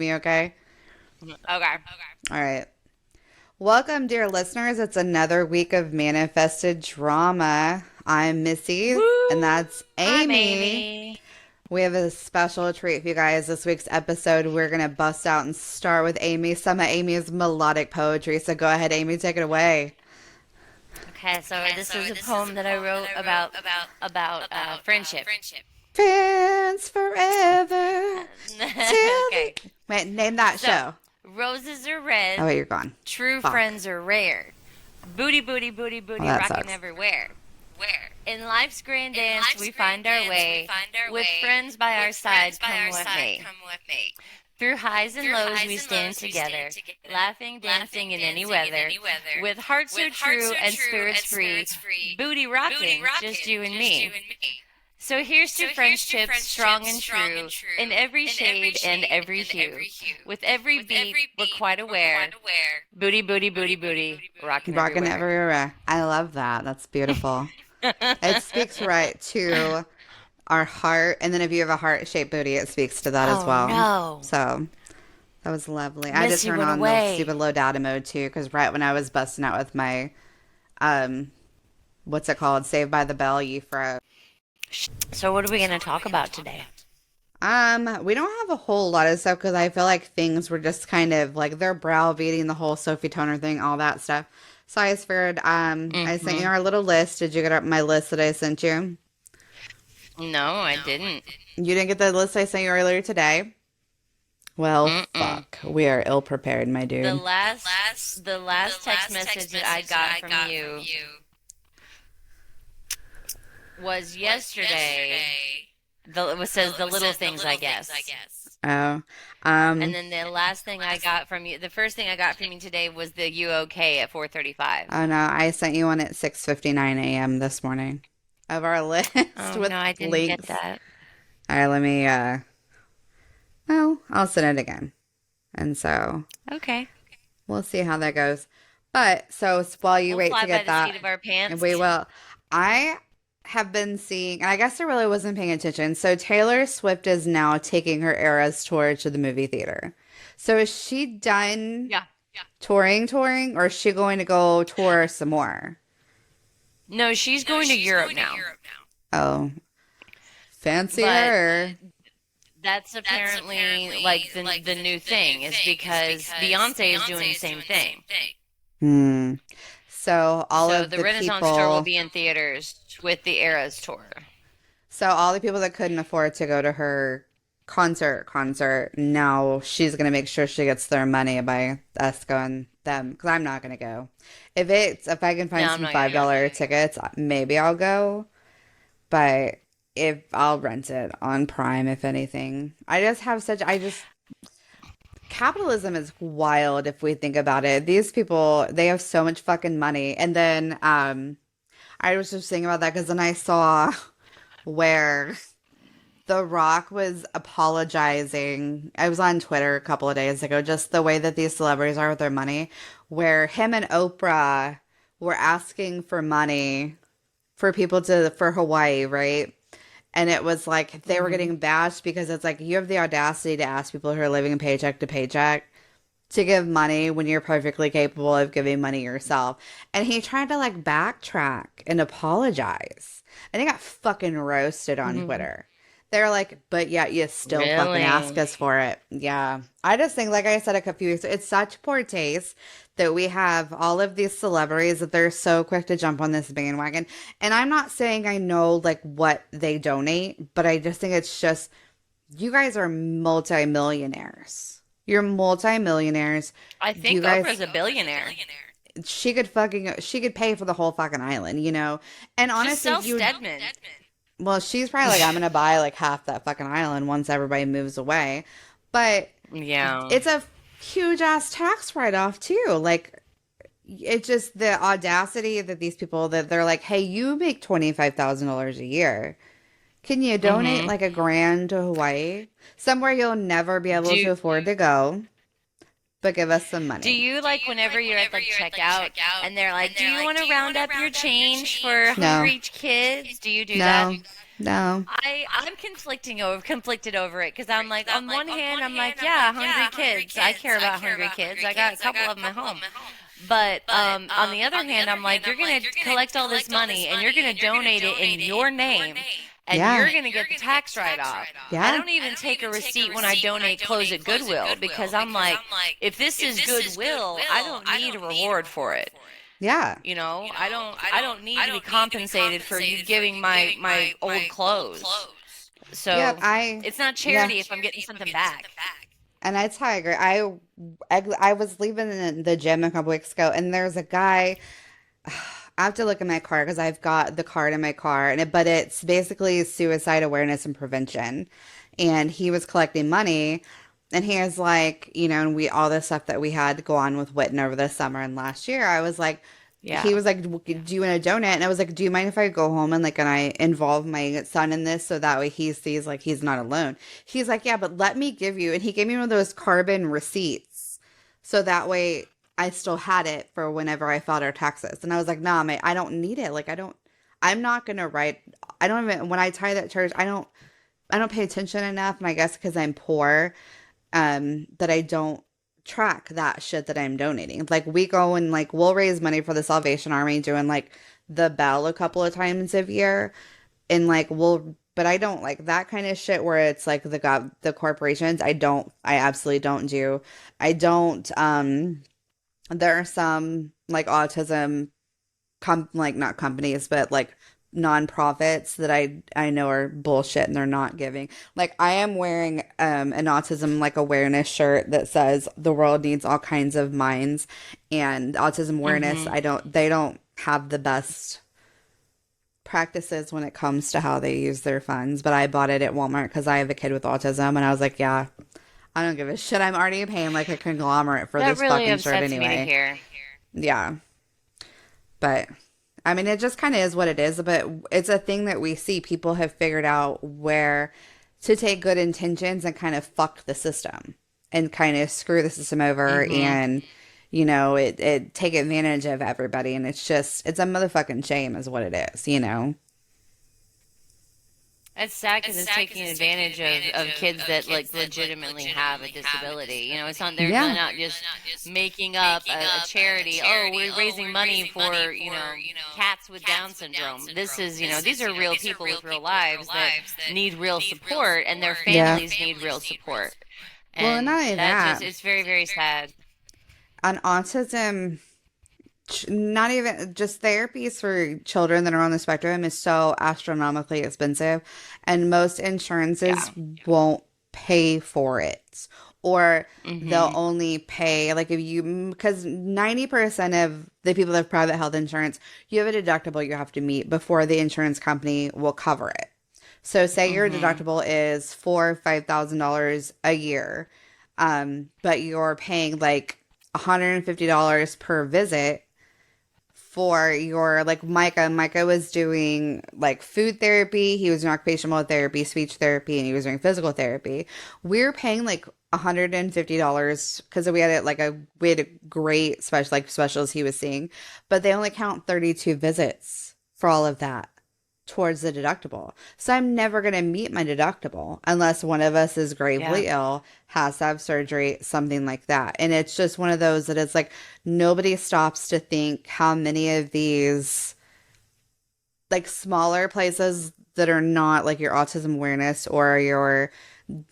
Me okay? Okay. All right. Welcome, dear listeners. It's another week of manifested drama. I'm Missy, and Woo! that's I'm Amy. Amy. We have a special treat for you guys this week's episode. We're going to bust out and start with Amy, some of Amy's melodic poetry. So go ahead, Amy, take it away. Okay, so this is a poem that I wrote about friendship. Friends forever till the. Okay. Wait, name that So, show. roses are Oh, red, wait, you're gone. true Fuck. friends are rare. Booty, booty, booty, Well, booty, that rocking sucks. everywhere. In life's grand dance, we find our way. With friends by our side, come with me. Through highs and lows, we stand together, laughing, dancing in any weather, with hearts so true and spirits free, booty rocking, just you and me. So here's to friendships strong and true, in every shade and every hue. With every beat, we're quite aware. Booty, booty, booty, booty, rocking Rocking everywhere. everywhere. I love that. That's beautiful. It speaks right to our heart. And then if you have a heart shaped booty, it speaks to that as Oh well. no. So that was lovely. I had to Missy turn went on the stupid away. low data mode too, because right when I was busting out with my, um, what's it called? Saved by the Bell, you froze. So what are we going to talk about today? We don't have a whole lot of stuff because I feel like things were just kind of like they're browbeating the whole Sophie Toner thing, all that stuff. So I just figured, I sent you Hmm. our little list. Did you get up my list that I sent you? No, I didn't. You didn't get the list I sent you earlier today? Well, Mm-mm. fuck. We are ill prepared, my The dude. last the last text message that I got from you was yesterday. It says the little things, I guess. Oh, And um, then the last thing I got from you, the first thing I got from you today was the you okay at 4:35. oh no, I sent you one at 6:59 a.m. this morning of our list Oh with no, I didn't get links. that. All right, let me, well, I'll send it again. And so Okay. we'll see how that goes. But so while you We'll wait to fly by get the seat that, of our and pants. we will, I have been seeing, and I guess I really wasn't paying attention. So Taylor Swift is now taking her Eras tour to the movie theater. So is she done Yeah. touring, or is she going to go tour some more? No, she's going to Europe now. Oh, fancy But her. that's apparently like the new thing is because Beyonce is doing the same thing. Hmm. So all So of the the Renaissance tour will people, be in theaters with the Eras tour. so all the people that couldn't afford to go to her concert, now she's gonna make sure she gets their money by us going them, because I'm not gonna go. If I can No, find I'm some not gonna $5 go. tickets, maybe I'll go. But if I'll rent it on Prime, if anything. I just capitalism is wild if we think about it. These people, they have so much fucking money. And then I was just thinking about that because then I saw where The Rock was apologizing. I was on Twitter a couple of days ago, just the way that these celebrities are with their money, where him and Oprah were asking for money for people to for Hawaii, right? And it was like they were Hmm. getting bashed because it's like you have the audacity to ask people who are living paycheck to paycheck to give money when you're perfectly capable of giving money yourself. And he tried to like backtrack and apologize. And he got fucking roasted on Hmm. Twitter. They're like, but yet you still fucking ask Really? us for it. Yeah. I just think, like I said a few weeks ago, it's such poor taste that we have all of these celebrities that they're so quick to jump on this bandwagon. And I'm not saying I know like what they donate, but I just think it's just you guys are multimillionaires. You're multimillionaires. I You think guys, Oprah's a billionaire. she could pay for the whole fucking island, you know? And Just honestly, sell if you, Stedman. well, she's probably like, I'm gonna buy like half that fucking island once everybody moves away. But Yeah. it's a huge ass tax write off too. Like, it's just the audacity that these people that they're like, hey, you make $25,000 a year. Can you donate Hmm. like a grand to Hawaii? Somewhere you'll never be able to Do afford to go. but give us some Do money. you like whenever you're at like checkout and they're like, "Do you want to round up your change for No, hungry kids?" Do you do that? no, no. I'm conflicted over it because I'm like, on one hand, I'm like, yeah, hungry kids. I care about hungry kids. I got a couple of them at home. But on the other hand, I'm like, you're gonna collect all this money and you're gonna donate it in your name, and Yeah, you're gonna get the tax write-off. I yeah, don't even take a receipt when I donate clothes at Goodwill because I'm like, if this is goodwill, I don't need a reward for it. yeah. You know, I don't need to be compensated for you giving my old clothes. Yep, So it's not yeah. charity if I'm getting something back. And that's how I agree. I was leaving the gym a couple weeks ago, and there's a guy. I have to look in my car because I've got the card in my car, but it's basically suicide awareness and prevention. And he was collecting money, and he was like, and we all the stuff that we had go on with Witten over the summer and last year. I was like, he Yeah. was like, "Do you want to donate?" And I was like, "Do you mind if I go home and and I involve my son in this so that way he sees like he's not alone?" He's like, "Yeah, but let me give you," and he gave me one of those carbon receipts, so that way I still had it for whenever I filed our taxes. And I was like, "Nah, mate, I don't need it. Like, I don't. I'm not gonna write. I don't even when I tie that church. I don't pay attention enough, and I guess because I'm poor, that I don't track that shit that I'm donating. Like we go and like we'll raise money for the Salvation Army doing like the bell a couple of times a year, and like we'll but I don't like that kind of shit where it's like the corporations. I absolutely don't do. I don't there are some like autism like not companies but like nonprofits that I know are bullshit and they're not giving. Like I am wearing an autism like awareness shirt that says the world needs all kinds of minds and autism awareness. Mm-hmm. They don't have the best practices when it comes to how they use their funds, but I bought it at Walmart because I have a kid with autism and I was like, yeah, I don't give a shit. I'm already paying like a conglomerate for That this really fucking shirt upsets me to anyway. hear. Yeah. But I mean, it just kind of is what it is. But it's a thing that we see. People have figured out where to take good intentions and kind of fuck the system and kind of screw the system over Mm-hmm. and, it take advantage of everybody. And it's a motherfucking shame, is what it is, you know? It's sad because it's taking advantage of kids that like legitimately have a disability. You know, it's not they're Yeah. not just making up a charity. Oh, we're raising money for cats with Down syndrome. This is these are real people with real lives that need real support, and their Yeah. families need real support. Well, and And not only that just that, it's very very sad. on autism, not even just therapies for children that are on the spectrum is so astronomically expensive, and most insurances Yeah. won't pay for it. Or they'll Mhm. only pay like if you because 90% of the people that have private health insurance, you have a deductible you have to meet before the insurance company will cover it. So say your Mhm. deductible is $4,000 or $5,000 a year, but you're paying like $150 per visit for your like Micah. Micah was doing like food therapy, he was doing occupational therapy, speech therapy, and he was doing physical therapy. We're paying like $150 because we had a great specials he was seeing, but they only count 32 visits for all of that towards the deductible. So I'm never going to meet my deductible unless one of us is Yeah. gravely ill, has to have surgery, something like that. And it's just one of those that it's like nobody stops to think how many of these like smaller places that are not like your autism awareness or your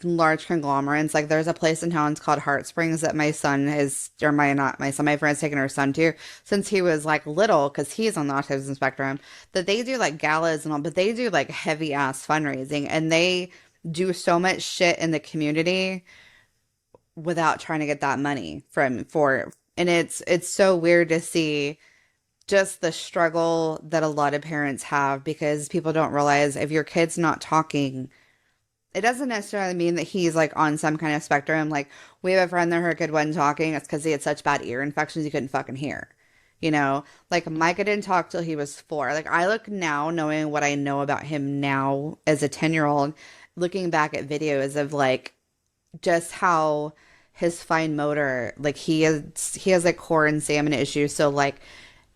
large conglomerates. Like there's a place in town called Heart Springs that my son is, or my not my son, my friend's taken her son to since he was like little because he's on the autism spectrum. That they do like galas and all, but they do like heavy ass fundraising and they do so much shit in the community without trying to get that money from for. And it's so weird to see just the struggle that a lot of parents have because people don't realize if your kid's not talking, it doesn't necessarily mean that he's like on some kind of spectrum. Like we have a friend that her kid wasn't talking. It's because he had such bad ear infections he couldn't fucking hear. You know, like Micah didn't talk till he was 4. Like I look now, knowing what I know about him now as a 10-year-old, looking back at videos of like just how his fine motor, like he has like core and stamina issues. So like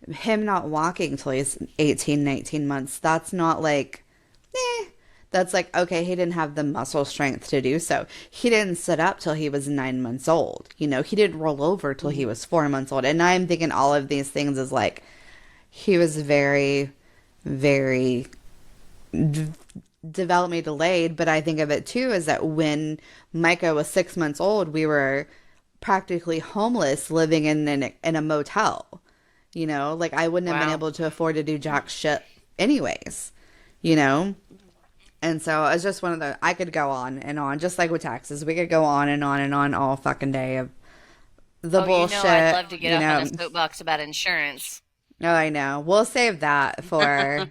him not walking till he's 18, 19 months, that's not like, eh. That's like, okay, he didn't have the muscle strength to do so. He didn't sit up till he was 9 months old. You know, he didn't roll over till he was 4 months old. And I'm thinking all of these things is like, he was very, very developmentally delayed. But I think of it too is that when Micah was 6 months old, we were practically homeless living in a motel. You know, like I wouldn't have been Wow. able to afford to do jack shit anyways, you know? And so it's just one of the, I could go on and on, just like with taxes. We could go on and on and on all fucking day of the Oh, you know, I'd bullshit, love to get you off on know. a soapbox about insurance. Oh, I know. We'll save that for,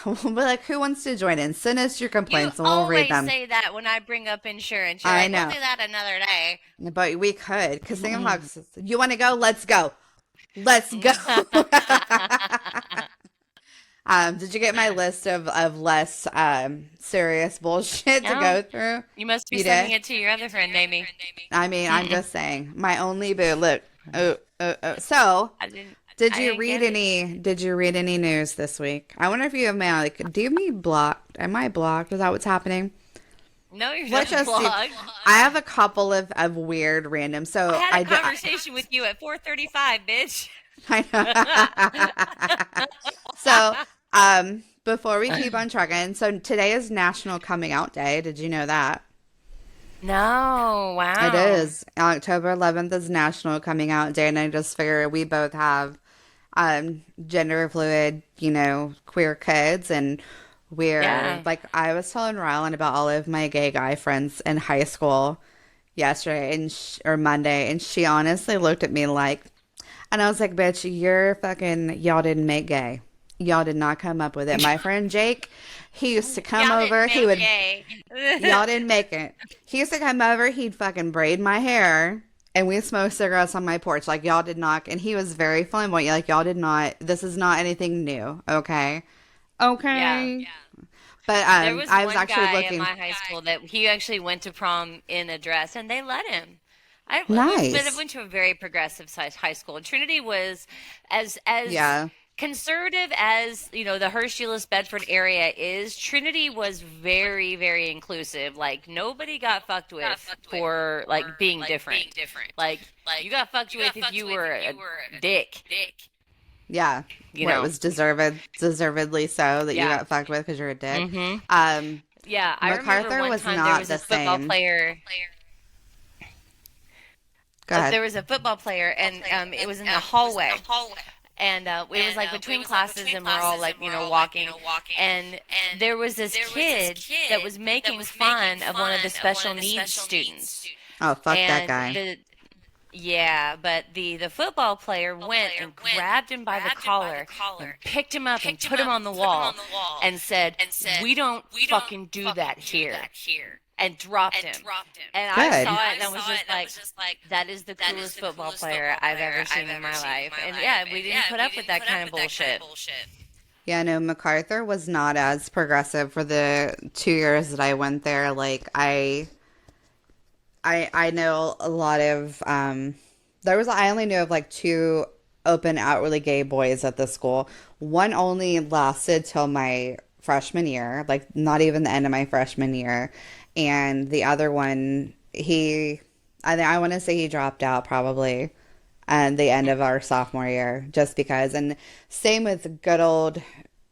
we'll be like, who wants to join in? Send us your You complaints and we'll read always them. say that when I bring up insurance. You're I like, we'll know. do that another day. But we could, because think of how, you want to go? Let's go. Let's go. Did you get my list of less serious bullshit to No, go through? you must be You sending did? it to your other friend, Amy. I mean, I'm Mm-mm, just saying. My only boo. Look. Oh, oh, oh. So, I didn't. did I you didn't read get it. any? Did you read any news this week? I wonder if you have my like. Do you have me blocked? Am I blocked? Is that what's happening? No, you're Let's not just see. blocked. I have a couple of weird random. I So had a I do. conversation with you at 4:35, bitch. I know. So, before we keep on trucking, so today is National Coming Out Day. Did you know that? No, It wow. is. October 11th is National Coming Out Day, and I just figure we both have gender fluid, you know, queer kids, and we're Yeah. like, I was telling Rylan about all of my gay guy friends in high school yesterday or Monday, and she honestly looked at me like, and I was like, bitch, you're fucking, y'all didn't make gay. Y'all did not come up with it. My friend Jake, he used to come Y'all didn't over, he make would, gay. y'all didn't make it. He used to come over, he'd fucking braid my hair, and we smoked cigarettes on my porch. Like, y'all did not, and he was very flamboyant. Like, y'all did not, this is not anything new, okay? Yeah. Okay. But There was I was one actually guy at looking, my high school that he actually went to prom in a dress, and they let him. I nice. went to a very progressive size high school. Trinity was as Yeah. conservative as, you know, the Hershey's Bedford area is. Trinity was very, very inclusive. Like nobody got fucked with for like being different. Like you got fucked with if you were a dick, Yeah. you Where it know. was deservedly so that you Yeah. got fucked with because you're a dick. Hmm. Um, Yeah, I remember MacArthur one was time there not was the a football same. player. Go ahead. There was a football player, and it was in the hallway, and it was like between classes, and we're all like, you know, walking, and there was this kid that was making fun of one of the special needs students, Oh, fuck that and guy. but the football player went and grabbed him by the collar and picked him up and put him on the wall and said, "We don't fucking do that here." And dropped him. And I Good. saw it and I was just like, that is the coolest football player I've ever seen in my life. And yeah, we didn't put up with that kind of bullshit. Yeah, no, MacArthur was not as progressive for the 2 years that I went there. Like I know a lot of I only knew of like two open outwardly gay boys at the school. One only lasted till my freshman year, like not even the end of my freshman year. And the other one, I want to say he dropped out probably at the end of our sophomore year, just because. And same with good old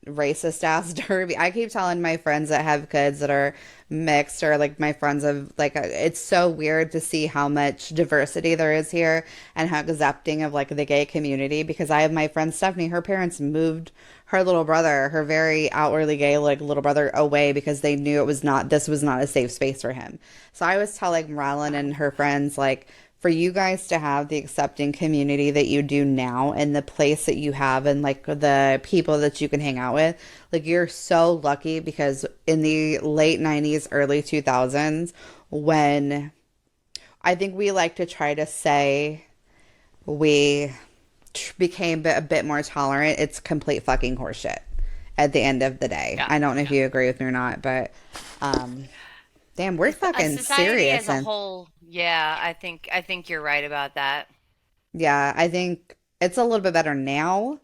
racist ass Derby. I keep telling my friends that have kids that are mixed, or like my friends of like, it's so weird to see how much diversity there is here and how accepting of like the gay community, because I have my friend Stephanie, her parents moved her little brother, her very outwardly gay like little brother, away because they knew this was not a safe space for him. So I was telling Rylan and her friends, like, for you guys to have the accepting community that you do now and the place that you have and like the people that you can hang out with, like you're so lucky, because in the late 90s, early 2000s, when I think we like to try to say we became a bit more tolerant, it's complete fucking horseshit at the end of the day. Yeah. I don't know if you agree with me or not, but um Damn, we're fucking Society serious. as a And whole, yeah, I think you're right about that. yeah, I think it's a little bit better now,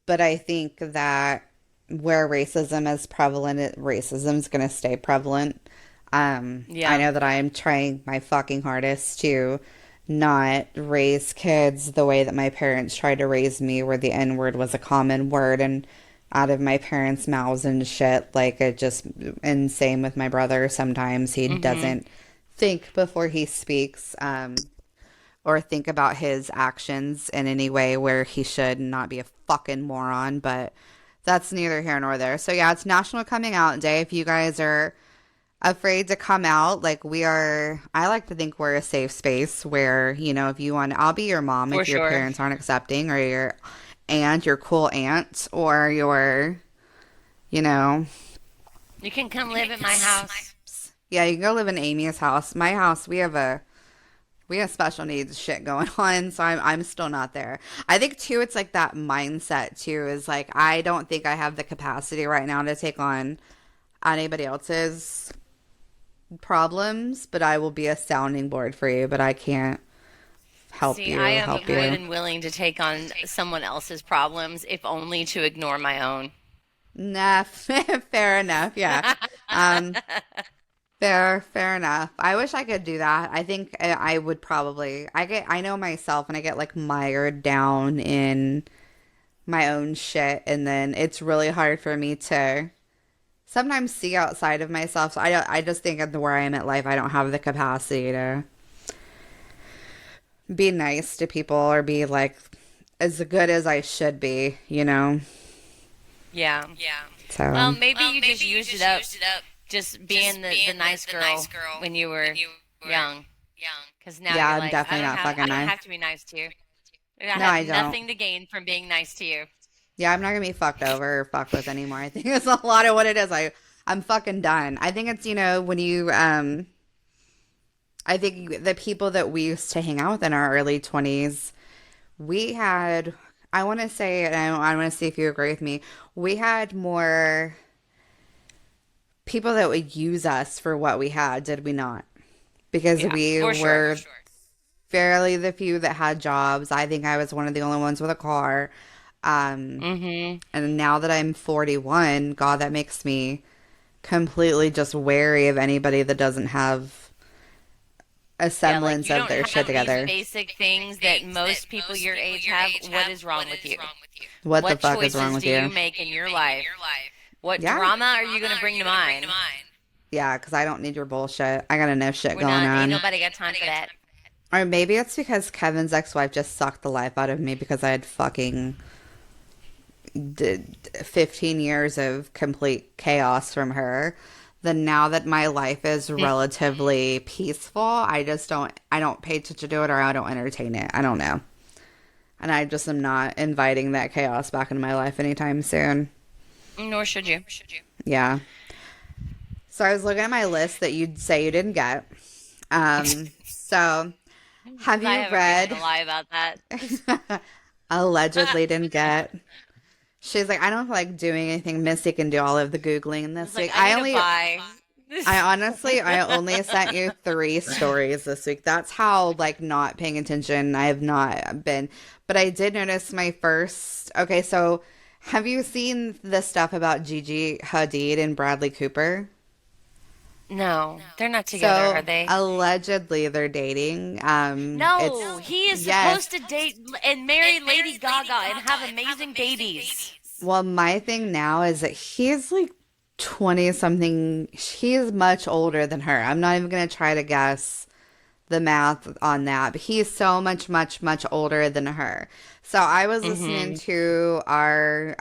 but I think that where racism is prevalent, racism is going to stay prevalent. I Yeah. know that I am trying my fucking hardest to not raise kids the way that my parents tried to raise me, where the N word was a common word and out of my parents' mouths and shit. Like it just, and same with my brother. Sometimes he Mm-hmm. doesn't think before he speaks, or think about his actions in any way where he should not be a fucking moron. But that's neither here nor there. So yeah, it's National Coming Out Day. If you guys are afraid to come out, like we are, I like to think we're a safe space where, if you want, I'll be your mom For if your sure. parents aren't accepting, or your aunt, your cool aunt, or your, you know, You can come live at my house. yeah, you can go live in Amy's house. My house, we have special needs shit going on, so I'm still not there. I think too, it's like that mindset too, is like I don't think I have the capacity right now to take on anybody else's problems, but I will be a sounding board for you, but I can't help See, I you am help more you. than willing to take on someone else's problems, if only to ignore my own. Nah, fair enough. Yeah. Um, fair enough. I wish I could do that. I think I would probably. I know myself, and I get like mired down in my own shit, and then it's really hard for me to sometimes see outside of myself. So I just think at the where I am at life, I don't have the capacity to be nice to people or be like as good as I should be. Yeah. Well, So maybe you just used it up, just being the nice girl when you were young. Because now yeah, you're I'm like, definitely not I fucking don't nice. have to be nice to you. I No, have I don't. nothing to gain from being nice to you. Yeah, I'm not gonna be fucked over or fucked with anymore. I think it's a lot of what it is. I'm fucking done. I think it's when you I think the people that we used to hang out with in our early 20s, we had, I want to say, and I want to see if you agree with me, we had more people that would use us for what we had, did we not? Because Yeah, we for sure. were fairly the few that had jobs. I think I was one of the only ones with a car. Um, Mm-hmm. and now that I'm 41, God, that makes me completely just wary of anybody that doesn't have a Yeah, like semblance you of don't their shit have these together. basic things that most people your age have. What is wrong with you? What the What fuck is wrong choices with do you you? make in your life? What Yeah. drama are you going to bring to mine? Yeah, because I don't need your bullshit. I got enough shit We're going not, ain't on. nobody got time for that. Or maybe it's because Kevin's ex-wife just sucked the life out of me because I had fucking did 15 years of complete chaos from her. Then now that my life is relatively peaceful, I don't pay attention to it, or I don't entertain it. I don't know. And I just am not inviting that chaos back into my life anytime soon. Nor should you. Yeah. So I was looking at my list that you'd say you didn't get. So have I you have a reason to read lie about that. allegedly didn't get? She's like, I don't feel like doing anything. Missy can do all of the Googling I this was like, week. I need to buy. I honestly sent you 3 stories this week. That's how like not paying attention I have not been. But I did notice my first. Okay, so have you seen the stuff about Gigi Hadid and Bradley Cooper? No, they're not together, are So they? allegedly they're dating. It's No, he is yes. supposed to date and marry Lady Gaga and have amazing babies. Well, my thing now is that he's like 20 something. He's much older than her. I'm not even going to try to guess the math on that, but he's so much, much, much older than her. So I was listening Mm-hmm. to our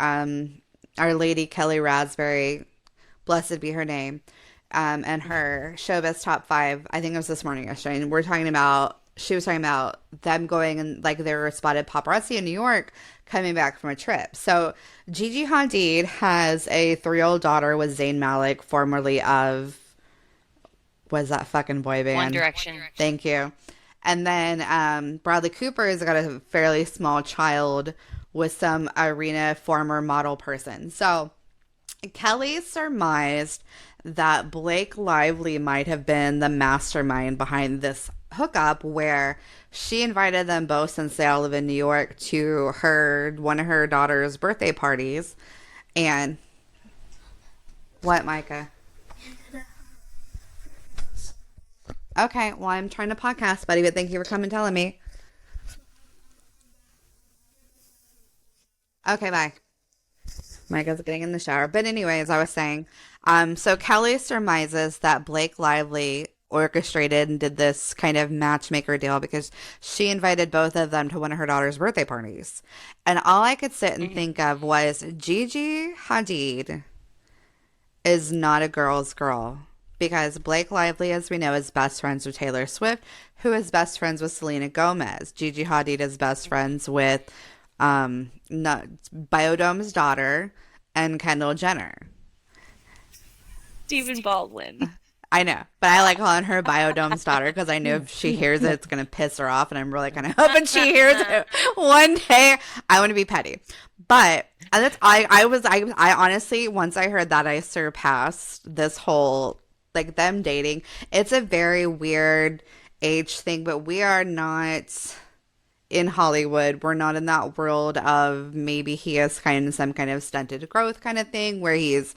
lady Kelly Raspberry, blessed be her name, and her Showbiz Top Five. I think it was this morning, yesterday, and she was talking about them going and like they were spotted paparazzi in New York coming back from a trip. So Gigi Hadid has a 3-year-old daughter with Zayn Malik, formerly of was that fucking boy One band? Direction. Thank you. And then Bradley Cooper has got a fairly small child with some arena former model person. So Kelly surmised that Blake Lively might have been the mastermind behind this hookup where she invited them both, since they all live in New York, to her one of her daughter's birthday parties. And what, Micah? Okay, well, I'm trying to podcast, buddy, but thank you for coming and telling me. Okay, bye. Micah's getting in the shower. But anyways, I was saying, so Kelly surmises that Blake Lively orchestrated and did this kind of matchmaker deal because she invited both of them to one of her daughter's birthday parties. And all I could sit and think of was Gigi Hadid is not a girl's girl. Because Blake Lively, as we know, is best friends with Taylor Swift, who is best friends with Selena Gomez. Gigi Hadid is best friends with Biodome's daughter and Kendall Jenner. Stephen Baldwin. I know, but I like calling her Biodome's daughter because I know if she hears it, it's going to piss her off, and I'm really kind of hoping she hears it one day. I want to be petty. But that's I honestly, once I heard that, I surpassed this whole, like, them dating. It's a very weird age thing, but we are not in Hollywood. We're not in that world of maybe he has kind of some kind of stunted growth kind of thing where he's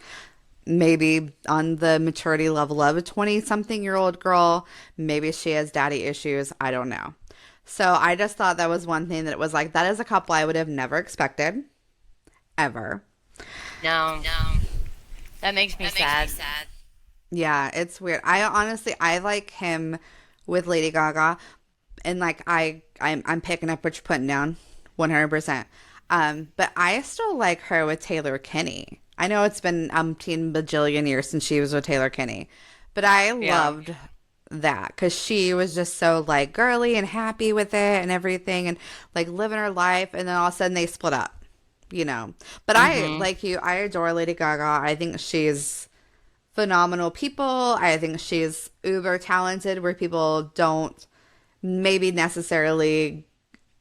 maybe on the maturity level of a 20-something-year-old girl. Maybe she has daddy issues. I don't know. So I just thought that was one thing that it was like, that is a couple I would have never expected. Ever. No. That makes me sad. Yeah, it's weird. I honestly, I like him with Lady Gaga, and like I'm picking up what you're putting down, 100%. But I still like her with Taylor Kinney. I know it's been umpteen bajillion years since she was with Taylor Kinney, but I loved that because she was just so like girly and happy with it and everything, and like living her life. And then all of a sudden they split up, you know. But I, like you, I adore Lady Gaga. I think she's phenomenal people. I think she's uber talented where people don't maybe necessarily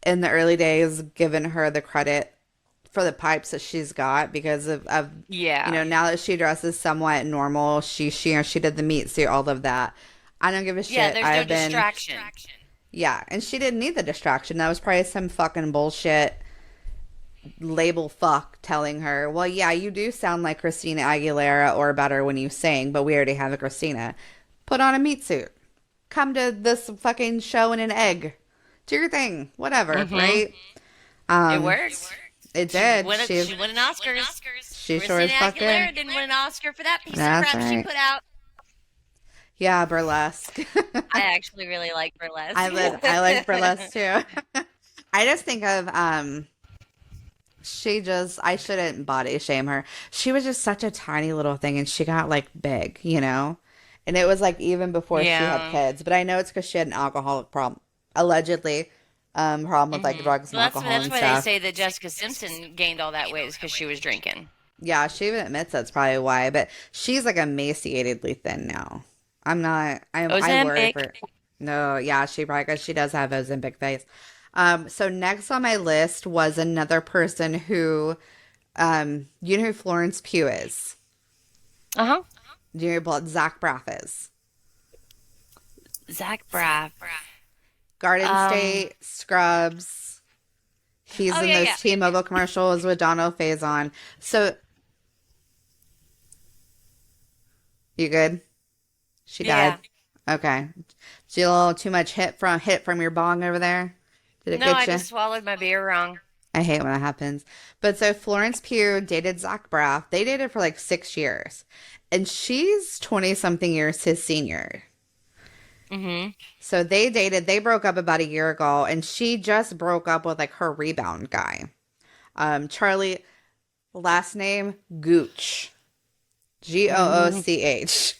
in the early days given her the credit for the pipes that she's got because of you know, now that she dresses somewhat normal, she did the meat suit, all of that. I don't give a shit. Yeah, there's no distraction. Yeah, and she didn't need the distraction. That was probably some fucking bullshit label fuck telling her, well, yeah, you do sound like Christina Aguilera or better when you sing, but we already have a Christina. Put on a meat suit. Come to this fucking show in an egg. Do your thing. Whatever, right? It worked. It did. She won an Oscars. She sure as fuck did. Aguilera didn't win an Oscar for that piece of That's crap she right. put out. Yeah, burlesque. I actually really like burlesque. I like burlesque too. I just think of I shouldn't body shame her. She was just such a tiny little thing and she got like big, you know? And it was like even before she had kids. But I know it's because she had an alcoholic problem. Allegedly. Problem with like drugs and alcohol and stuff. That's why they say that Jessica Simpson gained all that weight is because she was drinking. Yeah, she even admits that's probably why. But she's like emaciatedly thin now. I worry for. No, yeah, she probably, because she does have Ozempic face. So next on my list was another person who, you know who Florence Pugh is? Uh-huh. Do you know who Zach Braff is? Zach Braff. Garden State, Scrubs. He's in those T-Mobile commercials with Donald Faison. So, you good? She died. Okay. Did you a little too much hit from your bong over there? Did it No, get I you? just swallowed my beer wrong. I hate when that happens. But so Florence Pugh dated Zach Braff. They dated for like 6 years. And she's 20-something years his senior. Mm-hmm. So they broke up about a year ago, and she just broke up with like her rebound guy. Charlie, last name Gooch. Gooch.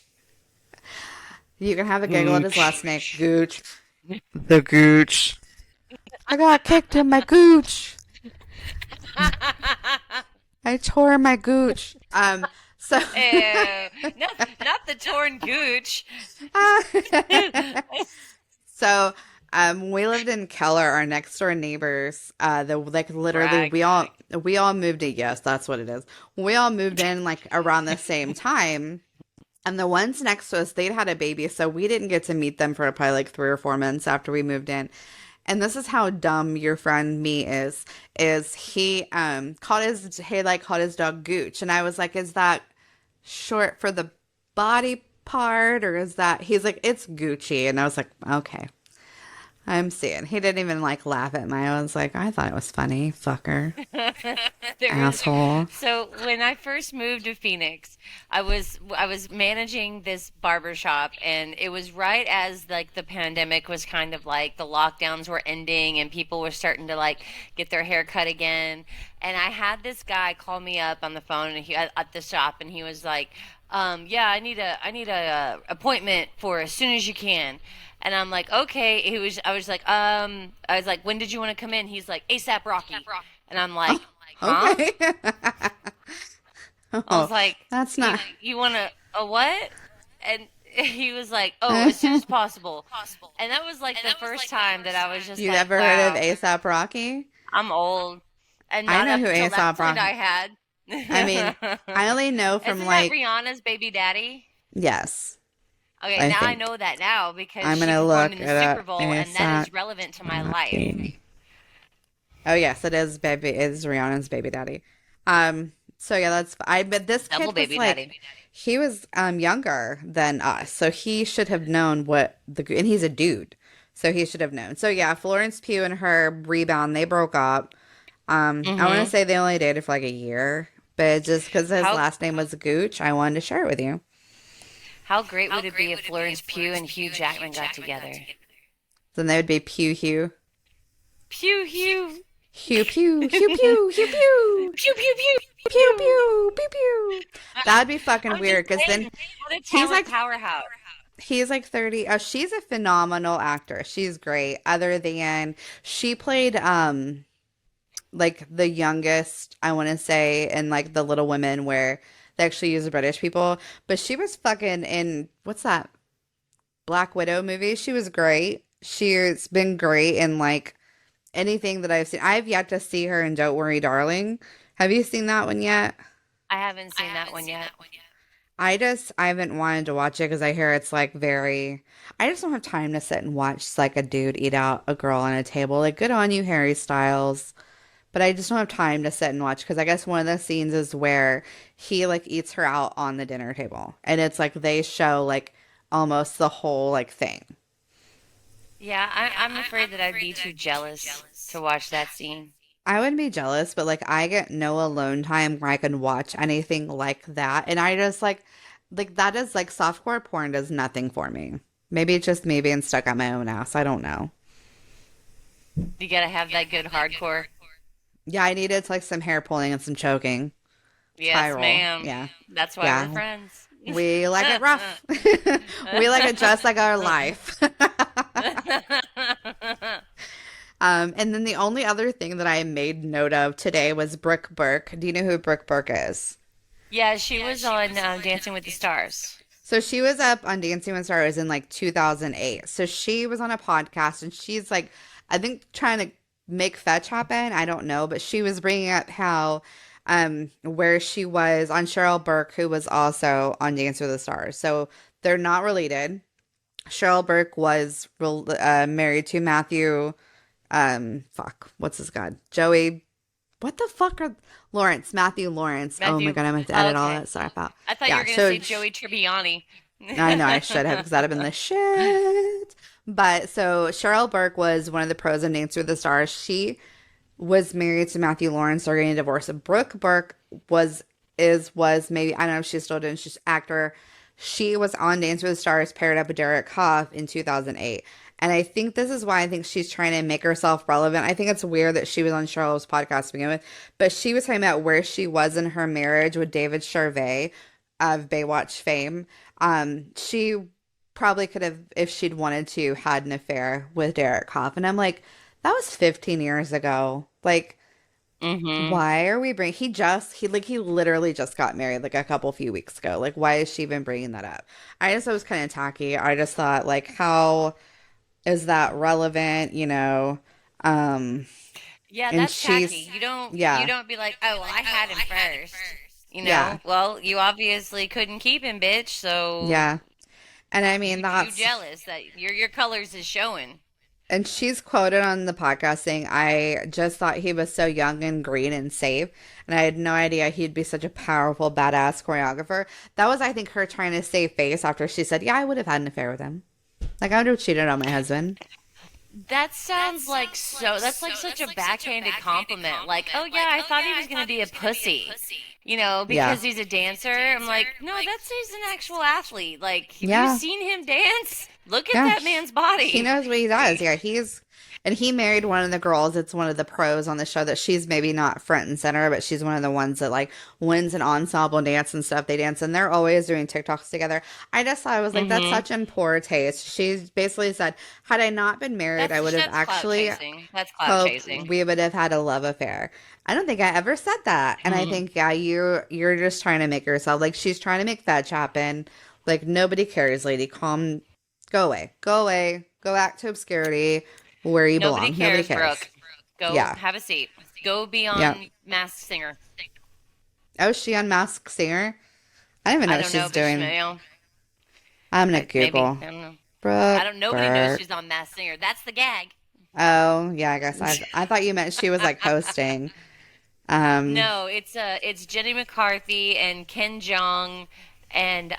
You can have a giggle at his last name. Gooch. The Gooch. I got kicked in my gooch. I tore my gooch. So not the torn gooch. So we lived in Keller, our next door neighbors. Literally we all moved in. Yes, that's what it is. We all moved in like around the same time. And the ones next to us, they'd had a baby, so we didn't get to meet them for probably like 3 or 4 months after we moved in. And this is how dumb your friend me is he called his dog Gooch. And I was like, is that short for the body part or is that he's like, it's Gucci. And I was like, okay. I'm seeing. He didn't even like laugh at my. I was like, I thought it was funny, fucker, There was asshole. so when I first moved to Phoenix, I was managing this barber shop, and it was right as like the pandemic was kind of like the lockdowns were ending and people were starting to like get their hair cut again. And I had this guy call me up on the phone and at the shop, and he was like, yeah, I need a appointment for as soon as you can. And I'm like, okay. I was like, when did you want to come in? He's like, ASAP Rocky. And I'm like, huh? Okay. I was Oh, like, that's you not. you want to a what? And he was like, oh, as soon as possible. And that was like the first time that I was just You like, ever heard of wow, ASAP Rocky? I'm old. And I not know up who until that ASAP point Rocky. I had. I mean, I only know from Isn't that like Rihanna's baby daddy? yes, Okay, I now I think. know that now because I'm she gonna performed look in the it Super up. Bowl, and that ASAP is relevant to my life. Rocky. Oh yes, it is baby. It is Rihanna's baby daddy. So yeah, that's I. But this Double kid was baby like, daddy. he was younger than us, so he should have known what and he's a dude, so he should have known. So yeah, Florence Pugh and her rebound, they broke up. I want to Mm-hmm. say they only dated for like a year, but just because his How last name was Gooch, I wanted to share it with you. how great would it be if Florence Pugh and Hugh Jackman got together? Then they would be Pew Hugh. Pew pew Pew pew pew pew pew pew pew pew pew pew pew. pew pew pew. That'd be fucking I'm just weird because then saying, what a he's talent like powerhouse. he's like 30. Oh, she's a phenomenal actress. She's great. Other than she played like the youngest, I want to say, in like the Little Women where they actually use British people, but she was fucking in what's that Black Widow movie? She was great. She's been great in like anything that I've seen. I've yet to see her in Don't Worry, Darling. Have you seen that one yet? I haven't seen that one yet. I haven't wanted to watch it because I hear it's like very. I just don't have time to sit and watch like a dude eat out a girl on a table. Like, good on you, Harry Styles. But I just don't have time to sit and watch because I guess one of the scenes is where he like eats her out on the dinner table, and it's like they show like almost the whole like thing. Yeah, I'm afraid that I'd be too jealous to watch that scene. I wouldn't be jealous, but like I get no alone time where I can watch anything like that, and I just like that is like softcore porn does nothing for me. Maybe it's just me being stuck on my own ass. I don't know. You gotta have that good hardcore. Yeah, I needed like some hair pulling and some choking. Yes, Spiral. ma'am. Yeah. That's why we're Yeah. friends. We like it rough. We like it just like our life. And then the only other thing that I made note of today was Brooke Burke. Do you know who Brooke Burke is? Yeah, she was on Dancing with the Stars. So she was up on Dancing with Stars in like 2008. So she was on a podcast and she's like, I think trying to make fetch happen. I don't know, but she was bringing up how, where she was on Cheryl Burke, who was also on Dance with the Stars. So they're not related. Cheryl Burke was married to Matthew, fuck, what's his god? Joey, what the fuck are Lawrence, Matthew Lawrence. Oh my Matthew. God, I meant to Oh, edit all okay. that stuff out. I thought you Yeah, were gonna so say Joey Tribbiani. I know I should have because that'd have been the shit. But so Cheryl Burke was one of the pros in Dance with the Stars. She was married to Matthew Lawrence. They're getting divorced. Brooke Burke was maybe I don't know if she's still doing. She's an actor. She was on Dance with the Stars, paired up with Derek Hough in 2008. And I think this is why I think she's trying to make herself relevant. I think it's weird that she was on Cheryl's podcast to begin with, but she was talking about where she was in her marriage with David Charvet of Baywatch fame. She probably could have, if she'd wanted to, had an affair with Derek Hough. And I'm like, that was 15 years ago. Like, Mm-hmm. why are we bringing, he literally just got married like a couple few weeks ago. Like, why is she even bringing that up? I just thought it was kind of tacky. I just thought, like, how is that relevant, you know? Um, Yeah, and that's tacky. she's, You don't yeah, be like, oh well, I had him first. You Yeah. know, well, you obviously couldn't keep him, bitch. So Yeah. And I mean, you that's, jealous that your colors is showing. and she's quoted on the podcast saying, I just thought he was so young and green and safe. And I had no idea he'd be such a powerful, badass choreographer. That was, I think, her trying to save face after she said, yeah, I would have had an affair with him. Like, I would have cheated on my husband. That sounds like so. That's like such a backhanded compliment. Like, oh yeah, I thought he was gonna be a pussy, you know, Yeah. because he's a dancer. I'm like, no, that's he's an actual athlete. Like, have you Yeah. seen him dance? Look at Yeah. that man's body. He knows what he does. Yeah. And he married one of the girls. It's one of the pros on the show that she's maybe not front and center, but she's one of the ones that like wins an ensemble dance and stuff. They dance and they're always doing TikToks together. I just thought I was like, that's Mm-hmm. such in poor taste. She basically said, had I not been married, I would have That's clout actually chasing. That's clout hoped chasing. we would have had a love affair. I don't think I ever said that. And I Mm-hmm. think, yeah, you're just trying to make yourself like she's trying to make fetch happen. Like nobody cares, lady. Calm, go away. Go away. Go back to obscurity where you Nobody belong. Nobody cares, cares. Brooke. Go Yeah. have a seat. Go be Yeah. on Masked Singer. Oh, is she on Masked Singer? I don't even know I what don't she's know, but doing. you know, I'm gonna maybe. Google. I don't know. Brooke I don't. Nobody knows Burke. she's on Masked Singer. That's the gag. Oh, yeah, I guess I thought you meant she was like hosting. No, it's Jenny McCarthy and Ken Jeong and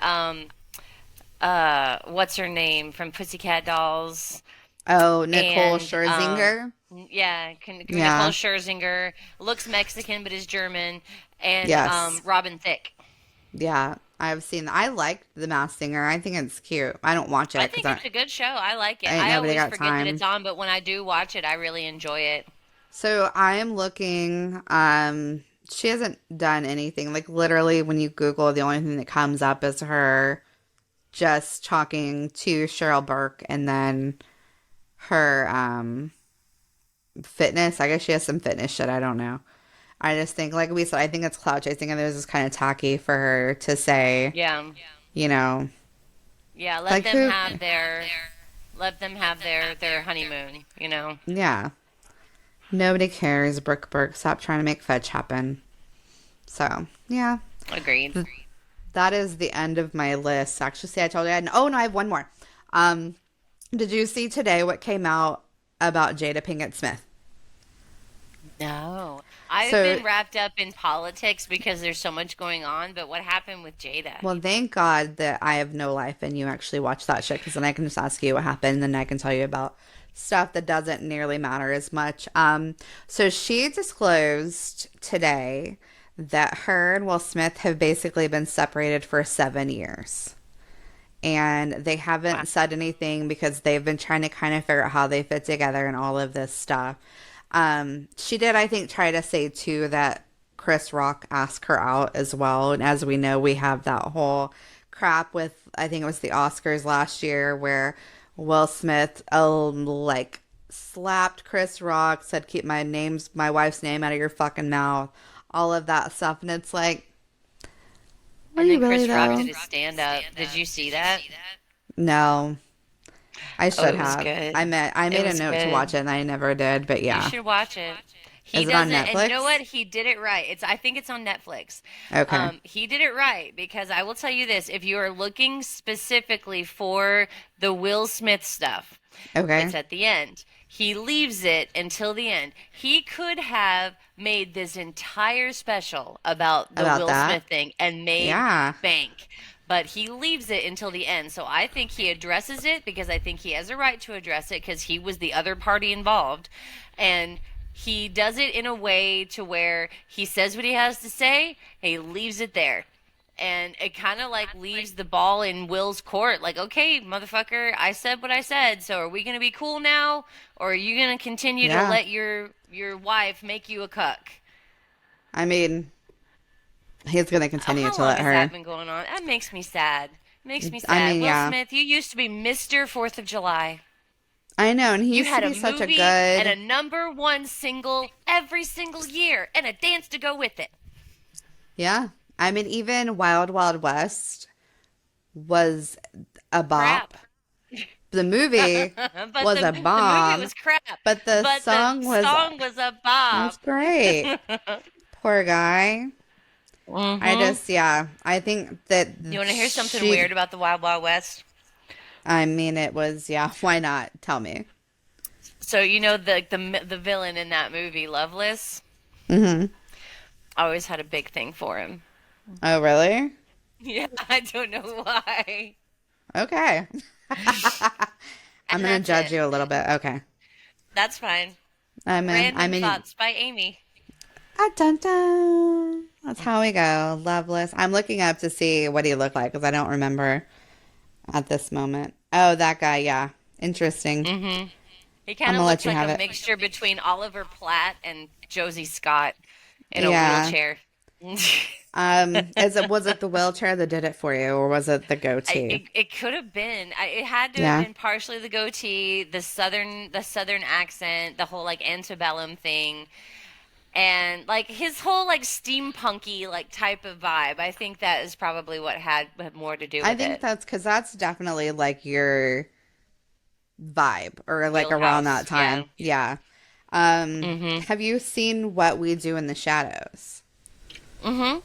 what's her name from Pussycat Dolls Oh, Nicole and Scherzinger. yeah, Nicole Yeah. Scherzinger looks Mexican but is German and Yes. Robin Thicke. Yeah. I've seen I liked The Masked Singer. I think it's cute. I don't watch I it think because it's a good show. I like it. ain't I nobody always got forget that time. it's on, but when I do watch it, I really enjoy it. So I am looking, she hasn't done anything. Like literally when you Google, the only thing that comes up is her just talking to Cheryl Burke and then her fitness. I guess she has some fitness shit. I don't know. I just think, like we said, I think it's clout chasing, and it was just kind of tacky for her to say, Yeah. you know, Yeah, like who? let them have their honeymoon, you know. Yeah, nobody cares. Brooke Burke, stop trying to make fetch happen. So yeah, Agreed. that is the end of my list. Actually, see, I told you I had. Oh no, I have one more. Um, did you see today what came out about Jada Pinkett Smith? No. I've So, been wrapped up in politics because there's so much going on, but what happened with Jada? well, thank God that I have no life and you actually watch that shit because then I can just ask you what happened and then I can tell you about stuff that doesn't nearly matter as much. So she disclosed today that her and Will Smith have basically been separated for 7 years. And they Wow. haven't said anything because they've been trying to kind of figure out how they fit together and all of this stuff. She did, I think, try to say too that Chris Rock asked her out as well. And as we know, we have that whole crap with, I think it was the Oscars last year where Will Smith, like slapped Chris Rock, said, keep my wife's name out of your fucking mouth, all of that stuff. And it's like, are And you then really Chris Rock though? did his stand up. Did you see that? No, I Oh, should it was have. good. I It made a was note to good. watch it and I never did, but You yeah. should watch it. He Is it on doesn't, and you know Netflix? what? He did it right. I think it's on Netflix. Okay. He did it right because I will tell you this: if you are looking specifically for the Will Smith stuff, Okay. it's at the end. He leaves it until the end. He could have made this entire special about the About Will that? Smith thing and made Yeah. bank. But he leaves it until the end. So I think he addresses it because I think he has a right to address it because he was the other party involved. And he does it in a way to where he says what he has to say, and he leaves it there. And it kind of like leaves the ball in Will's court. Like, okay, motherfucker, I said what I said. So are we going to be cool now? Or are you going to continue to Yeah. let your wife make you a cuck? I mean, he's going to continue How to long let has her. that been going on? That makes me sad. Makes me I sad. mean, Will yeah. Smith, you used to be Mr. 4th of July. I know, and he You used to had a be such a movie and a good. number one single every single year and a dance to go with it. Yeah. I mean, even Wild Wild West was a bop. Crap. The movie But was the a movie bomb, was crap. but the But song the was song was a was bop. great. Poor guy. Mm-hmm. Yeah, I think that You want to hear something she, weird about the Wild Wild West? I mean, it was, yeah, why not? Tell me. So you know the villain in that movie, Loveless. Hmm. I always had a big thing for him. Oh, really? Yeah, I don't know why. Okay. I'm And gonna that's judge it. you a little bit. Okay. That's fine. I'm in. I'm Random in. Thoughts by Amy. Ah, dun, dun. That's how we go. Loveless. I'm looking up to see what he looked like because I don't remember at this moment. Oh, that guy. Yeah. Interesting. Mm-hmm. He I'm kind of gonna let looks you like a have it. mixture between Oliver Platt and Josie Scott in a Yeah. wheelchair. Is it was it the wheelchair that did it for you, or was it the goatee? It could have been. It had to have Yeah. been partially the goatee, the southern accent, the whole like antebellum thing, and like his whole like steampunky like type of vibe. I think that is probably what had more to do I with think it. that's because that's definitely like your vibe, or like around that Wheelhouse, yeah. time. Yeah. Mm-hmm. Have you seen What We Do in the Shadows? Mm-hmm.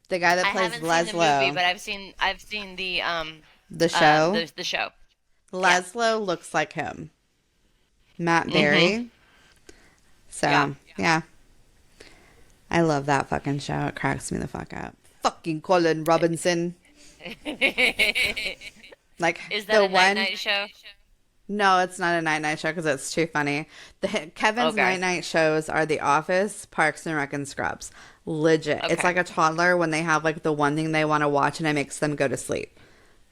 The guy that I plays haven't seen the movie, Leslo, but I've seen the the show. the show. Yeah. Leslo looks like him, Matt Mm-hmm. Berry. Yeah. So, yeah, I love that fucking show. It cracks me the fuck up. Fucking Colin Robinson. Like Is that the a night one. night show? No, it's not a night night show because it's too funny. Kevin's Okay. night night shows are The Office, Parks and Rec, and Scrubs. Legit. It's Okay. like a toddler when they have like the one thing they want to watch and it makes them go to sleep.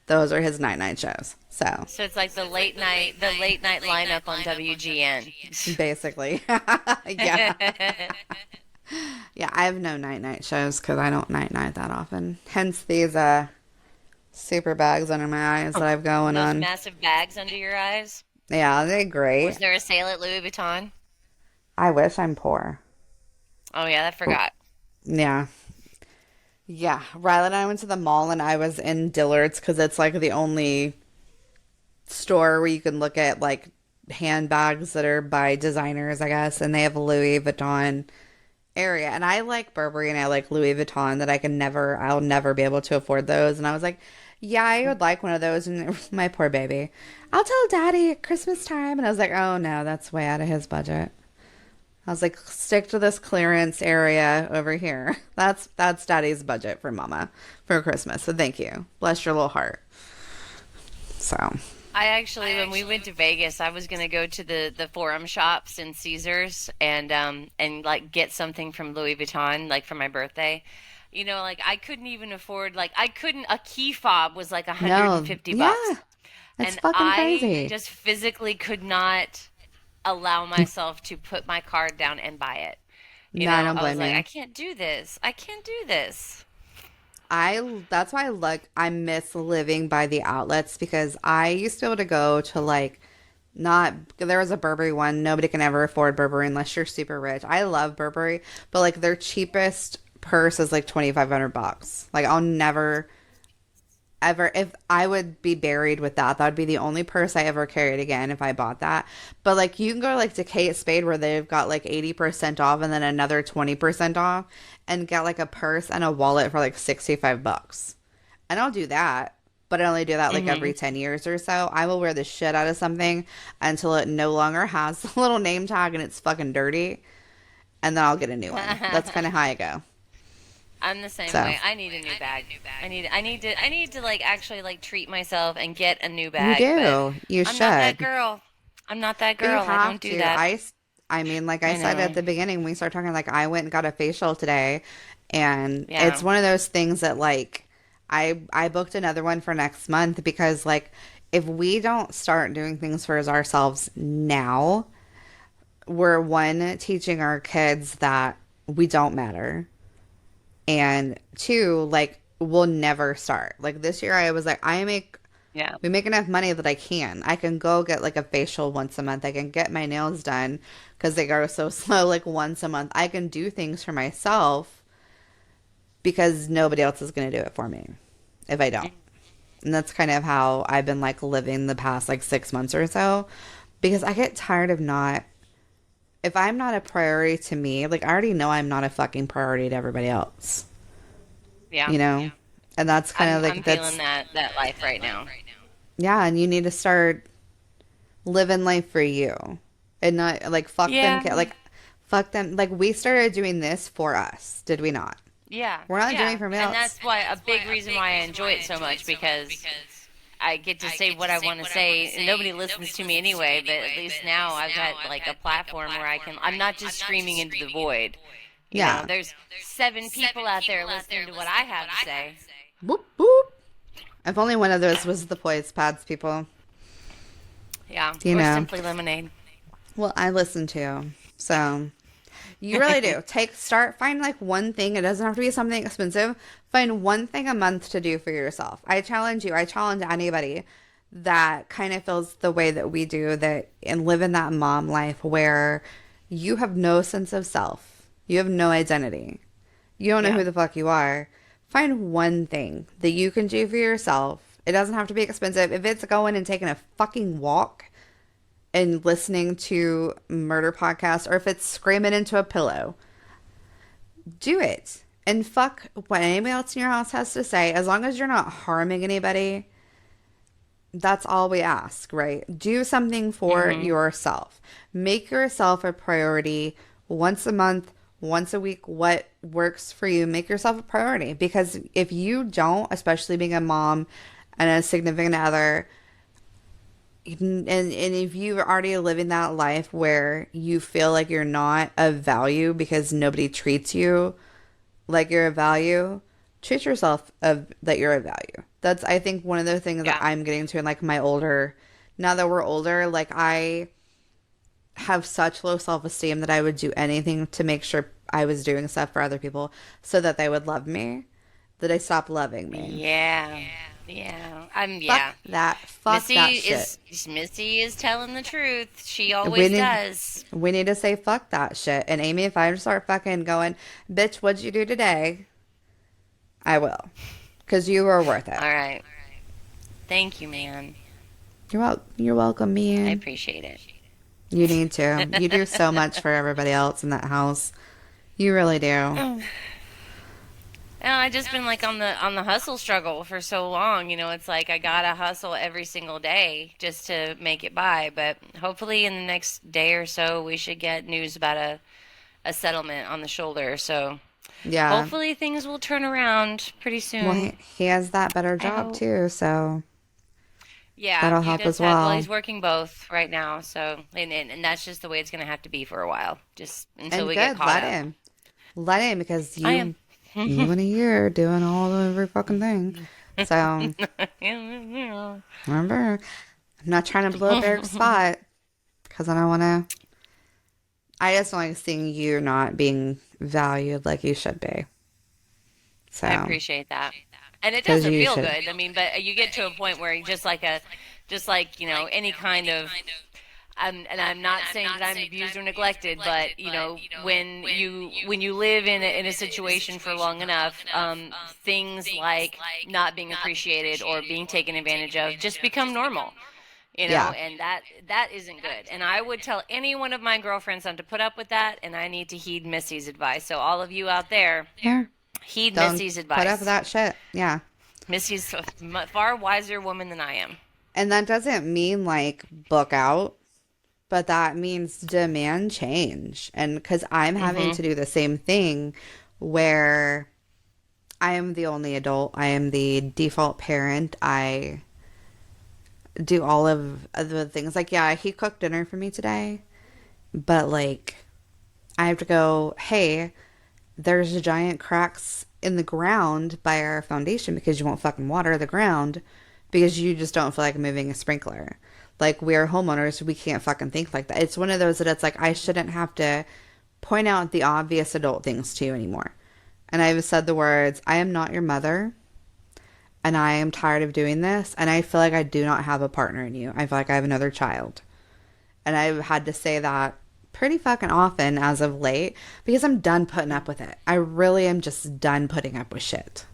Those are his night night shows. So So it's like the late night lineup on WGN. basically, yeah, yeah. I have no night night shows because I don't night night that often. Hence these super bags under my eyes that I've going Those on. massive bags under your eyes. Yeah, they're great. Was there a sale at Louis Vuitton? I wish I'm poor. Oh yeah, I forgot. Yeah. Yeah, Riley and I went to the mall and I was in Dillard's because it's like the only store where you can look at like handbags that are by designers, I guess, and they have a Louis Vuitton area. And I like Burberry and I like Louis Vuitton that I'll never be able to afford those. And I was like, yeah, I would like one of those. And my poor baby, I'll tell daddy at Christmas time. And I was like, oh no, that's way out of his budget. I was like, stick to this clearance area over here. That's daddy's budget for mama for Christmas. So thank you. Bless your little heart. So, I actually, when we went to Vegas, I was gonna go to the Forum shops in Caesars and like get something from Louis Vuitton like for my birthday. Like I couldn't even afford like I couldn't a key fob was like no, 150 yeah, bucks. it's And fucking I crazy. just physically could not allow myself to put my card down and buy it. No, I don't I was blame like, I you. can't do this. I can't do this. That's why I miss living by the outlets because I used to be able to go to like not there was a Burberry one. Nobody can ever afford Burberry unless you're super rich. I love Burberry, but like their cheapest purse is like 2,500 bucks. Like I'll never ever if I would be buried with that. That would be the only purse I ever carried again if I bought that. But like you can go like to Kate Spade where they've got like 80% off and then another 20% off and get like a purse and a wallet for like 65 bucks. And I'll do that. But I only do that like every Hmm 10 years or so. I will wear the shit out of something until it no longer has the little name tag and it's fucking dirty. And then I'll get a new one. That's kind of how I go. I'm the same So way. I need a new bag. I need to like actually like treat myself and get a new you bag, but do. You I'm not that should. girl. I'm not that But you girl. I have don't do to. that. I mean, like I I said at know. the beginning, we started talking, like I went and got a facial today, and it's Yeah. one of those things that like I booked another one for next month because like if we don't start doing things for ourselves now, we're one teaching our kids that we don't matter, and two, like we'll never start. Like this year, I was like, Yeah. we make enough money that I can go get like a facial once a month. I can get my nails done because they go so slow, like once a month. I can do things for myself because nobody else is going to do it for me if I don't. And that's kind of how I've been like living the past like 6 months or so because I get tired of not, if I'm not a priority to me, like I already know I'm not a fucking priority to everybody else. Yeah. you know? And that's kind of I'm like, feeling that's, that life right now. yeah, and you need to start living life for you and not like fuck them, Yeah. like fuck them. Like we started doing this for us, did we not? Yeah. We're not doing it Yeah. for And else. that's why a big reason why I enjoy it so much, because I get to say what I want to say, and nobody listens to me anyway, but at least now I've got like a platform where I'm not just screaming into the void. Yeah. There's 7 people out there listening to what I have to say. Boop boop. If only one of those was the Poise Pads people. Yeah. You Or know. Simply Lemonade. Well, I listen to. So you really do. Find like one thing. It doesn't have to be something expensive. Find one thing a month to do for yourself. I challenge you. I challenge anybody that kind of feels the way that we do, that and live in that mom life where you have no sense of self. You have no identity. You don't know Yeah. who the fuck you are. Find one thing that you can do for yourself. It doesn't have to be expensive. If it's going and taking a fucking walk and listening to murder podcasts, or if it's screaming into a pillow, do it. And fuck what anybody else in your house has to say. As long as you're not harming anybody, that's all we ask, right? Do something for yourself. Make yourself a priority once a month, once a week, what works for you. Make yourself a priority, because if you don't, especially being a mom and a significant other, and if you're already living that life where you feel like you're not of value because nobody treats you like you're of value, treat yourself of that you're of value. That's, I think, one of the things that Yeah. I'm getting to in like my older, now that we're older, like I have such low self-esteem that I would do anything to make sure I was doing stuff for other people so that they would love me, that I stopped loving me. Yeah. Yeah. Yeah. Fuck that shit. Missy is telling the truth. She We always need does. we need to say fuck that shit. And Amy, if I start fucking going, bitch, what'd you do today? I will. Because you are worth it. All right. Thank you, man. You're welcome, I man. appreciate it. You need to. You do so much for everybody else in that house. You really do. I just been like on the hustle struggle for so long. It's like I gotta hustle every single day just to make it by. But hopefully in the next day or so we should get news about a settlement on the shoulder. So Yeah. hopefully things will turn around pretty Well, soon. he has that better I job hope. too, so Yeah, that'll he help does as have. Well, well. he's working both right now. So and that's just the way it's gonna have to be for a while, just until And we get good, caught up. let him, because I am. you in a year doing all of every fucking thing. So remember, I'm not trying to blow up Eric's spot because I don't want to. I just don't like seeing you not being valued like you should be. I So, appreciate that. And it because doesn't you feel should. good. I mean, but you get to a point where you just like, any kind of, and I'm not saying that I'm abused or neglected, but when you live in a situation for long enough, things like not being appreciated or being taken advantage of just become normal. Yeah. And that isn't good. And I would tell any one of my girlfriends not to put up with that, and I need to heed Missy's advice. So all of you out there, Yeah. heed Don't Missy's put up with advice. that shit. Yeah. Missy's a far wiser woman than I am. And that doesn't mean like book out, but that means demand change. And because I'm having Hmm. to do the same thing where I am the only adult, I am the default parent. I do all of the things. Like, yeah, he cooked dinner for me today, but like, I have to go, hey, there's giant cracks in the ground by our foundation because you won't fucking water the ground because you just don't feel like moving a sprinkler. Like, we're homeowners, we can't fucking think like that. It's one of those that it's like, I shouldn't have to point out the obvious adult things to you anymore. And I've said the words, I am not your mother, and I am tired of doing this, and I feel like I do not have a partner in you. I feel like I have another child. And I've had to say that pretty fucking often as of late because I'm done putting up with it. I really am just done putting up with shit.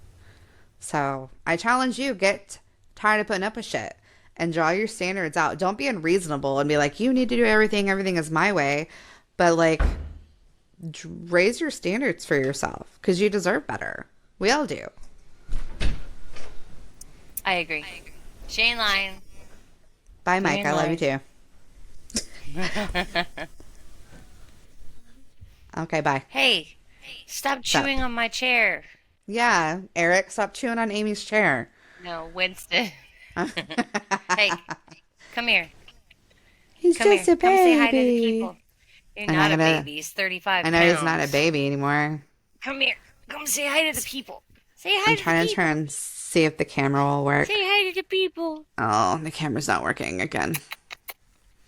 So I challenge you, get tired of putting up with shit and draw your standards out. Don't be unreasonable and be like, you need to do everything. Everything is my way. But like, raise your standards for yourself because you deserve better. We all do. I agree. She ain't lying. Bye, She Mike. ain't I love you lying. too. Okay, bye. Hey, stop Stop. chewing on my chair. Yeah, Eric, stop chewing on Amy's chair. No, Winston. Hey, come here. He's Come just here. a Come say hi to the baby. people. You're I'm not not a gonna. baby. He's 35 I know he's not a pounds. baby anymore. Come here. Come say hi to the people. Say I'm hi to the trying to people. see if the camera will work. Say hi to the people. Oh, the camera's not working again.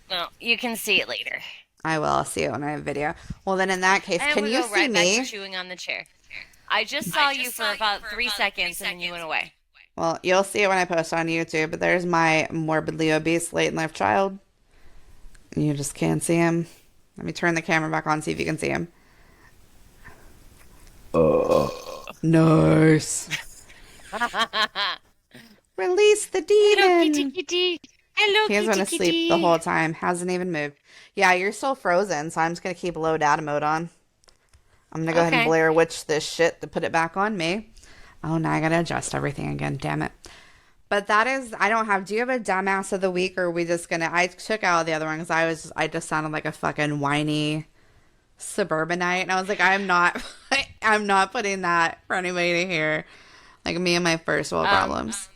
Well, you can see it later. I will see it when I have video. Well, then in that case, And can we you go see right back to me? chewing on the chair. I just saw you for about 3 seconds and then you went away. Well, you'll see it when I post on YouTube, but there's my morbidly obese late in life child. You just can't see him. Let me turn the camera back on, see if you can see him. Nice. Release the Hello, kitty demon. kitty. Hello, He's kitty been asleep the kitty. whole time. Hasn't even moved. Yeah, you're still frozen, so I'm just going to keep low data mode on. I'm going to go ahead and Okay. Blair Witch this shit to put it back on me. Oh, now I got to adjust everything again. Damn it. But that is, I don't have, do you have a dumbass of the week, or are we just going to, I took out the other one because I just sounded like a fucking whiny suburbanite. And I was like, I'm not putting that for anybody to hear. Like me and my first world Um, problems.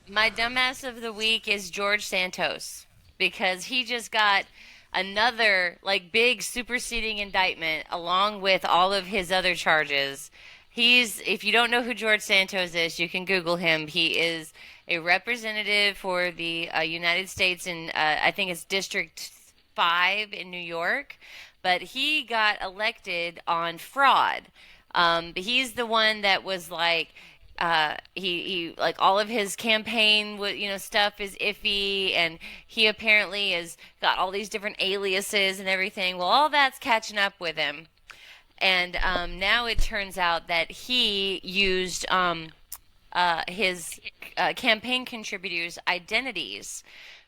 my dumbass of the week is George Santos because he just got another like big superseding indictment along with all of his other charges. If you don't know who George Santos is, you can Google him. He is a representative for the United States in, I think it's District 5 in New York, but he got elected on fraud. He's the one that was like, he like all of his campaign stuff is iffy, and he apparently has got all these different aliases and everything. Well, all that's catching up with him. And now it turns out that he used his campaign contributors' identities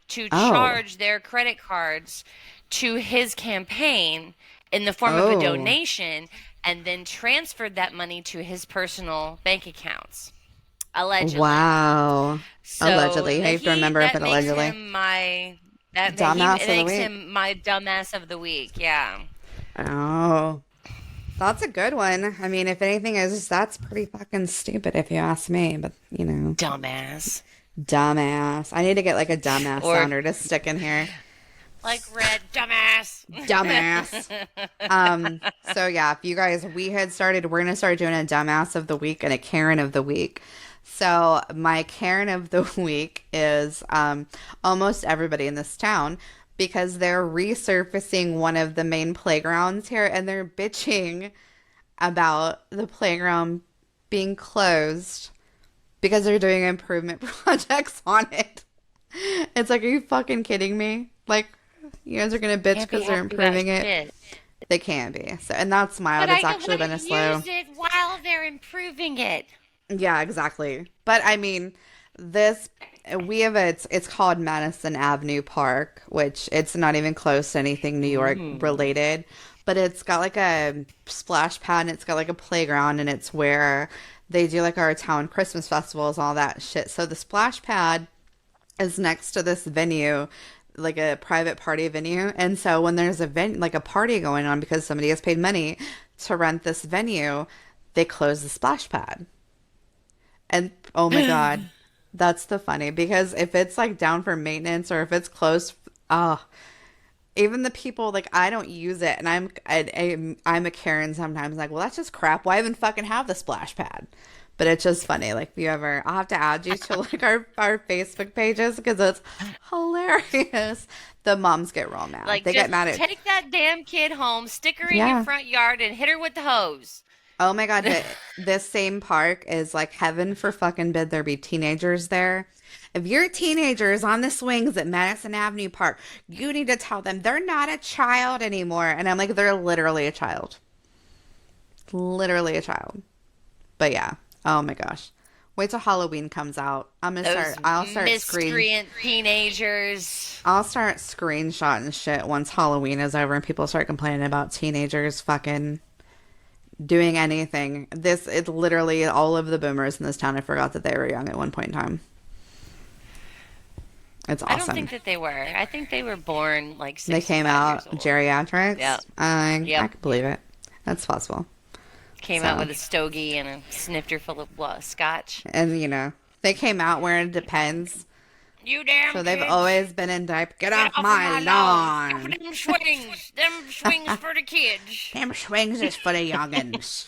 to Oh. charge their credit cards to his campaign in the form of a Oh. donation and then transferred that money to his personal bank accounts, allegedly. Wow. So Allegedly. I have to remember if that it makes allegedly. him my that he Dumbass of the makes week. him my dumbass of the week. Yeah. Oh. That's a good one. I mean, if anything is, that's pretty fucking stupid if you ask me, but Dumbass. dumbass. I need to get like a dumbass Or sounder to stick in here. like red dumbass. Dumbass. So yeah, if you guys, we're gonna start doing a dumbass of the week and a Karen of the week. So my Karen of the week is almost everybody in this town because they're resurfacing one of the main playgrounds here and they're bitching about the playground being closed because they're doing improvement projects on it. It's like, are you fucking kidding me? Like, you guys are gonna bitch Can't be because they're happy about improving it. shit. They can be. So, and that's But mild. I It's don't actually want been a to slow. use it while they're improving it. Yeah, exactly. But I mean, this we have it's called Madison Avenue Park, which it's not even close to anything New York Ooh. related, but it's got like a splash pad and it's got like a playground and it's where they do like our town Christmas festivals and all that shit. So the splash pad is next to this venue, like a private party venue. And so when there's like a party going on because somebody has paid money to rent this venue, they close the splash pad. And oh my God, that's the funny because if it's like down for maintenance or if it's closed, even the people like I don't use it, and I'm a Karen sometimes. Like, well, that's just crap. Why even fucking have the splash pad? But it's just funny. Like, if you ever, I'll have to add you to like our Facebook pages because it's hilarious. The moms get real mad. Like, They get just mad at take that damn kid home, stick her in your yeah. front yard, and hit her with the hose. Oh my God, but this same park is like heaven for fucking bid there be teenagers there. If your teenager is on the swings at Madison Avenue Park, you need to tell them they're not a child anymore. And I'm like, they're literally a child. Literally a child. But yeah. Oh my gosh. Wait till Halloween comes out. Those miscreant teenagers. I'll start screenshotting shit once Halloween is over and people start complaining about teenagers fucking doing anything. It's literally all of the boomers in this town. I forgot that they were young at one point in time. It's I don't awesome. think that they were. I think they were born like They came 65 years out old. Yep. geriatrics. I Yep. could believe it. That's possible. Came out So, with a stogie and a snifter full of scotch. and they came out wearing Depends. You damn So they've kids! always been in diaper. Get Get off off of my my lawn! Off of lawn. them swings! Them swings for the kids! Damn swings is for the youngins.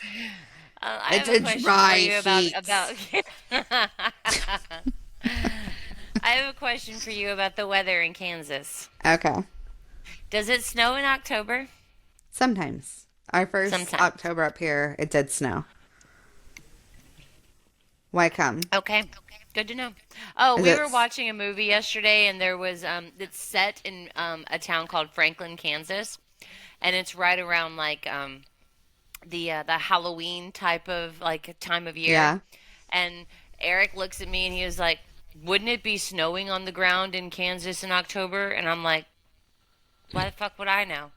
I It's have a a question for dry you about heat. I have a question for you about the weather in Kansas. Okay. Does it snow in October? Sometimes. Our first Sometimes. October up here, it did snow. Why come? Okay. Good to know. Oh, Is we it? were watching a movie yesterday and there was it's set in a town called Franklin, Kansas, and it's right around like the Halloween type of like time of year. Yeah. And Eric looks at me and he was like, "Wouldn't it be snowing on the ground in Kansas in October?" And I'm like, "Why the fuck would I know?"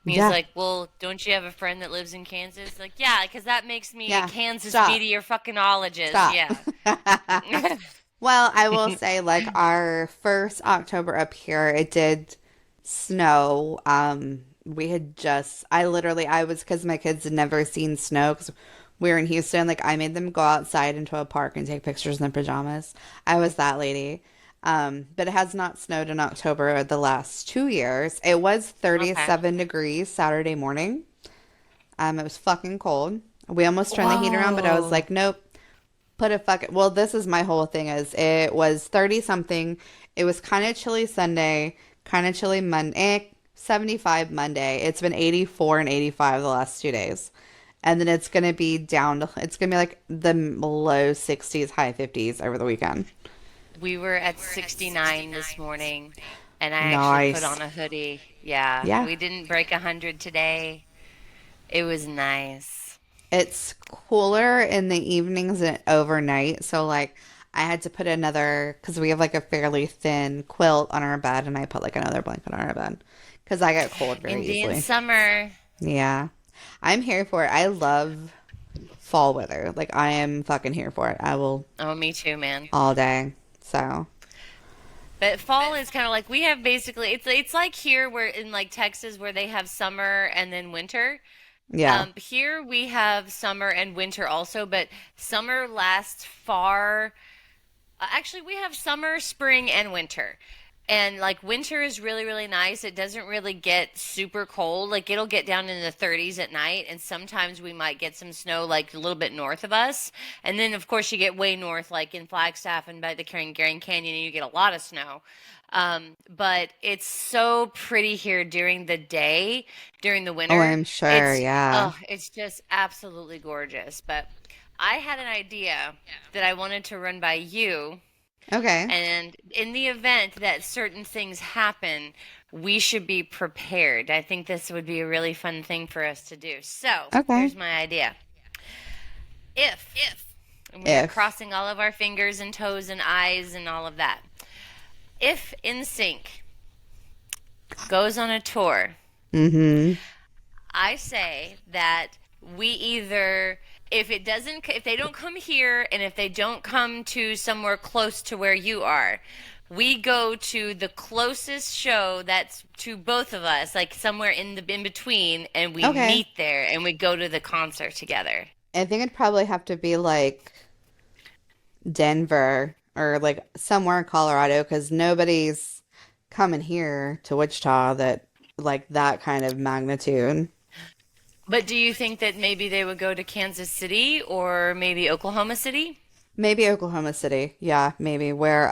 And he's Yeah. like, "Well, don't you have a friend that lives in Kansas?" Like, yeah, because that makes me a Yeah. Kansas Stop. meteorologist. Stop. Yeah. Well, I will say, like, our first October up here, it did snow. We had I was, because my kids had never seen snow, because we were in Houston. Like, I made them go outside into a park and take pictures in their pajamas. I was that lady. But it has not snowed in October the last 2 years. It was Okay. 37 degrees Saturday morning. It was fucking cold. We almost turned the heater on, but I was Whoa. like, nope, put a fucking. Well, this is my whole thing is it was 30 something. It was kind of chilly Sunday, kind of chilly Monday, 75 Monday. It's been 84 and 85 the last 2 days. And then it's going to be like the low 60s, high 50s over the weekend. We were at 69 this morning, and I actually put Nice. on a hoodie. Yeah, Yeah. we didn't break 100 today. It was nice. It's cooler in the evenings and overnight. So, like, I had to put because we have like a fairly thin quilt on our bed, and I put like another blanket on our bed because I get cold very Indian easily. summer. Yeah. I'm here for it. I love fall weather. Like, I am fucking here for it. I will Oh, me too, man. all day. So, But fall is kind of like we have basically it's like here where in like Texas where they have summer and then winter. yeah. Here we have summer and winter also, but summer lasts far. Actually, we have summer, spring, and winter. And like winter is really, really nice. It doesn't really get super cold. Like it'll get down in the 30s at night, and sometimes we might get some snow like a little bit north of us. And then, of course, you get way north, like in Flagstaff and by the Grand Canyon, and you get a lot of snow. But it's so pretty here during the day, during the Oh, winter. I'm sure. Yeah. It's just absolutely gorgeous. But I had an idea that I wanted to run by you. Okay. And in the event that certain things happen, we should be prepared. I think this would be a really fun thing for us to do. So, Okay. here's my idea. If, and we are If. crossing all of our fingers and toes and eyes and all of that, if NSYNC goes on a tour, Mm-hmm. I say that we either if they don't come here and if they don't come to somewhere close to where you are, we go to the closest show that's to both of us, like somewhere in between, and we Okay. meet there and we go to the concert together. I think it'd probably have to be like Denver or like somewhere in Colorado because nobody's coming here to Wichita that like that kind of magnitude. But do you think that maybe they would go to Kansas City or maybe Oklahoma City? Maybe Oklahoma City. Yeah, maybe where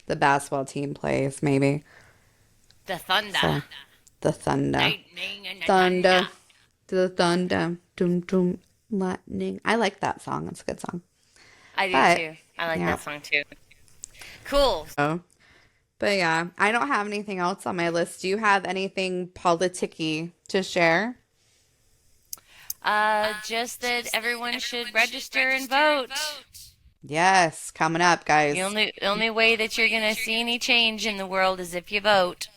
the basketball team plays, maybe. The Thunder. So the thunder. Lightning and the Thunder. Thunder. To the thunder. Doom doom lightning. I like that song. It's a good song. I do But too. I like yeah. that song too. Cool. Oh. But yeah, I don't have anything else on my list. Do you have anything politicky to share? Just that everyone should register and vote. Yes, coming up, The guys. only way that you're gonna see any change in the world is if you vote.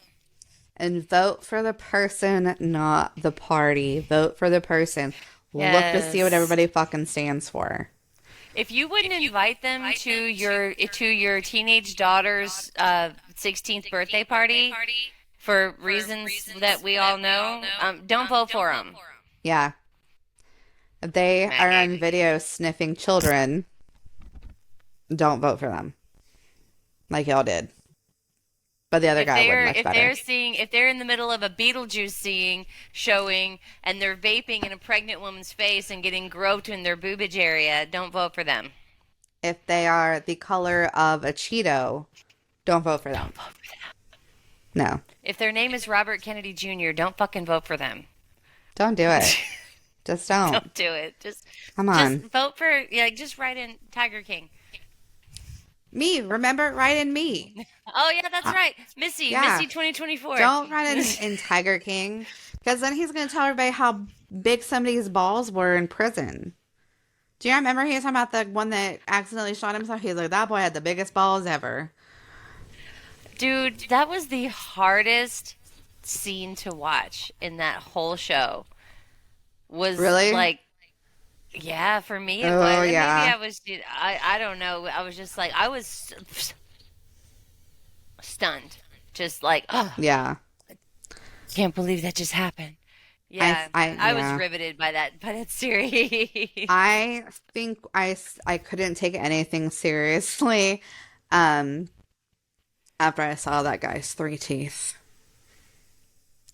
And vote for the person, not the party. Vote for the person. Look to see what Yes. everybody fucking stands for. If you wouldn't invite them to your teenage daughter's 16th birthday party for reasons that we all know, don't vote for them. Yeah. If they are on video sniffing children, don't vote for them. Like y'all did. But the other guy would much better. If they're in the middle of a Beetlejuice showing and they're vaping in a pregnant woman's face and getting groped in their boobage area, don't vote for them. If they are the color of a Cheeto, don't vote for them. Don't vote for them. No. If their name is Robert Kennedy Jr., don't fucking vote for them. Don't do it. Just don't. Don't do it. Just come on. Just vote for just write in Tiger King. Me, remember? Write in me. Oh yeah, that's right. Missy 2024. Don't write in Tiger King, because then he's going to tell everybody how big somebody's balls were in prison. Do you remember he was talking about the one that accidentally shot himself? He's like, that boy had the biggest balls ever. Dude, that was the hardest scene to watch in that whole show. Was really? Like, yeah, for me it was. Yeah. Maybe I was, I don't know. I was just like, I was stunned. Just like, oh. Yeah. Can't believe that just happened. Yeah, I was riveted by that series. I think I couldn't take anything seriously after I saw that guy's 3 teeth.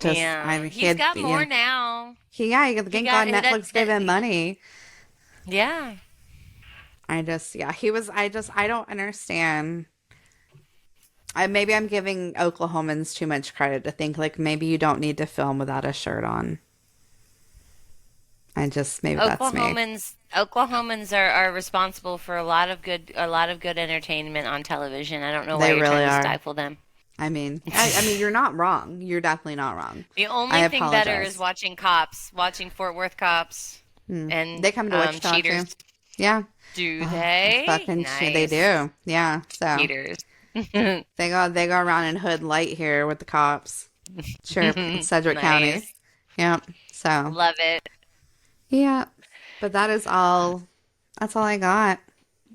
He's got more now. Thank God Netflix gave him money. Yeah. I don't understand. Maybe I'm giving Oklahomans too much credit to think like maybe you don't need to film without a shirt on. Maybe that's me. Oklahomans are responsible for a lot of good entertainment on television. I don't know why you're really trying to stifle them. I mean, you're not wrong. You're definitely not wrong. The only thing better is watching Fort Worth Cops, and they come to Wichita cheaters. Too. Yeah. Do they? Fucking nice. They do. Yeah. So cheaters. they go around in Hood Light here with the cops. Sheriff in Sedgwick County. Yep. So love it. Yeah. But that is all. That's all I got.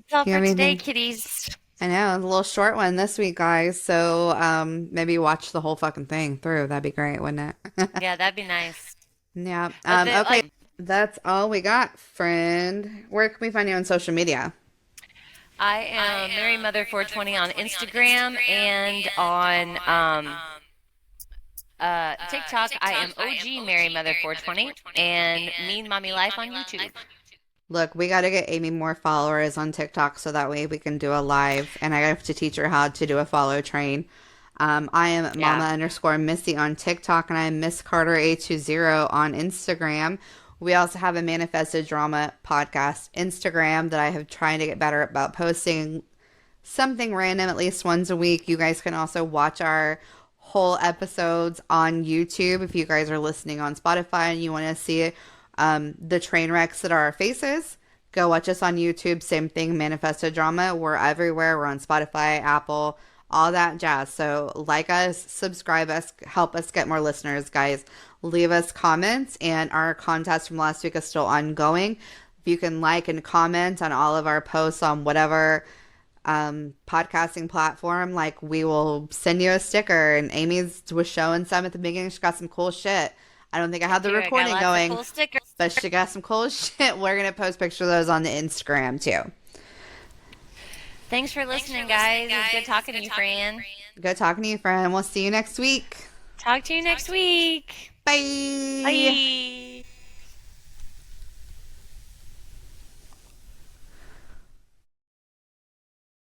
That's all for today, kitties. I know, a little short one this week, guys. So maybe watch the whole fucking thing through. That'd be great, wouldn't it? Yeah, that'd be nice. Yeah. Okay. That's all we got, friend. Where can we find you on social media? I am Mary Mother 420 on Instagram and on TikTok. I am OG Mary Mother 420 and Mean Mommy Life on YouTube. Look, we got to get Amy more followers on TikTok so that way we can do a live, and I have to teach her how to do a follow train. I am Mama_Missy on TikTok, and I am Miss Carter 820 on Instagram. We also have a Manifested Drama podcast Instagram that I have trying to get better about posting something random at least once a week. You guys can also watch our whole episodes on YouTube if you guys are listening on Spotify and you want to see it. The train wrecks that are our faces, go watch us on YouTube. Same thing, Manifested Drama. We're everywhere. We're on Spotify, Apple, all that jazz. So like us, subscribe us, help us get more listeners, guys. Leave us comments, and our contest from last week is still ongoing. If you can like and comment on all of our posts on whatever podcasting platform, like we will send you a sticker. And Amy's was showing some at the beginning. She got some cool shit. I don't think I have the recording going, but she got some cool shit. We're going to post pictures of those on the Instagram too. Thanks for listening, guys. It was good talking to you, Fran. Good talking to you, friend. We'll see you next week. Talk to you next week. Bye. Bye.